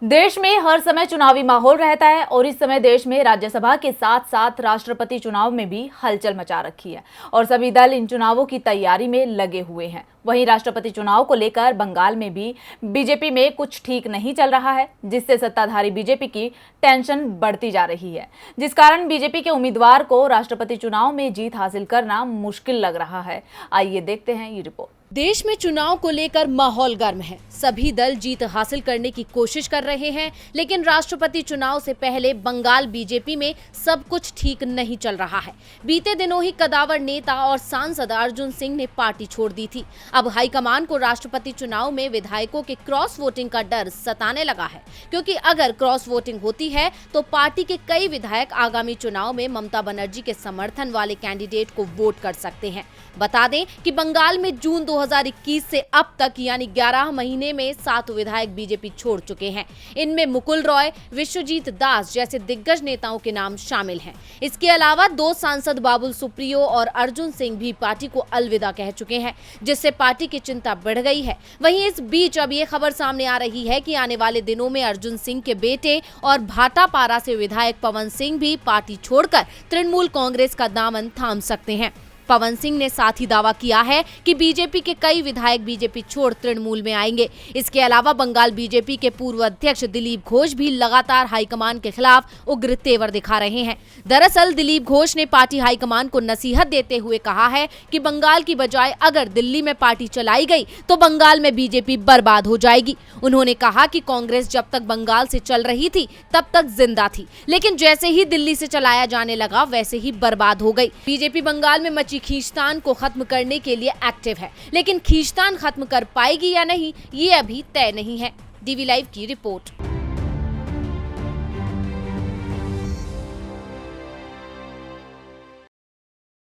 देश में हर समय चुनावी माहौल रहता है और इस समय देश में राज्यसभा के साथ साथ राष्ट्रपति चुनाव में भी हलचल मचा रखी है और सभी दल इन चुनावों की तैयारी में लगे हुए हैं। वहीं राष्ट्रपति चुनाव को लेकर बंगाल में भी बीजेपी में कुछ ठीक नहीं चल रहा है, जिससे सत्ताधारी बीजेपी की टेंशन बढ़ती जा रही है, जिस कारण बीजेपी के उम्मीदवार को राष्ट्रपति चुनाव में जीत हासिल करना मुश्किल लग रहा है। आइए देखते हैं ये रिपोर्ट। देश में चुनाव को लेकर माहौल गर्म है। सभी दल जीत हासिल करने की कोशिश कर रहे हैं, लेकिन राष्ट्रपति चुनाव से पहले बंगाल बीजेपी में सब कुछ ठीक नहीं चल रहा है। बीते दिनों ही कदावर नेता और सांसद अर्जुन सिंह ने पार्टी छोड़ दी थी। अब हाईकमान को राष्ट्रपति चुनाव में विधायकों के क्रॉस वोटिंग का डर सताने लगा है, क्योंकि अगर क्रॉस वोटिंग होती है तो पार्टी के कई विधायक आगामी चुनाव में ममता बनर्जी के समर्थन वाले कैंडिडेट को वोट कर सकते हैं। बता दें कि बंगाल में जून 2021 से अब तक यानी 11 महीने में 7 विधायक बीजेपी छोड़ चुके हैं। इनमें मुकुल रॉय, विश्वजीत दास जैसे दिग्गज नेताओं के नाम शामिल हैं। इसके अलावा 2 सांसद बाबुल सुप्रियो और अर्जुन सिंह भी पार्टी को अलविदा कह चुके हैं, जिससे पार्टी की चिंता बढ़ गई है। वहीं इस बीच अब ये खबर सामने आ रही है कि आने वाले दिनों में अर्जुन सिंह के बेटे और भाटापारा से विधायक पवन सिंह भी पार्टी छोड़कर तृणमूल कांग्रेस का दामन थाम सकते हैं। पवन सिंह ने साथ ही दावा किया है कि बीजेपी के कई विधायक बीजेपी छोड़ तृणमूल में आएंगे। इसके अलावा बंगाल बीजेपी के पूर्व अध्यक्ष दिलीप घोष भी लगातार हाईकमान के खिलाफ उग्र तेवर दिखा रहे हैं। दरअसल दिलीप घोष ने पार्टी हाईकमान को नसीहत देते हुए कहा है कि बंगाल की बजाय अगर दिल्ली में पार्टी चलाई गई तो बंगाल में बीजेपी बर्बाद हो जाएगी। उन्होंने कहा कि कांग्रेस जब तक बंगाल से चल रही थी तब तक जिंदा थी, लेकिन जैसे ही दिल्ली से चलाया जाने लगा वैसे ही बर्बाद हो गई। बीजेपी बंगाल में मची खींचतान को खत्म करने के लिए एक्टिव है, लेकिन खींचतान खत्म कर पाएगी या नहीं ये अभी तय नहीं है। डीवी लाइव की रिपोर्ट।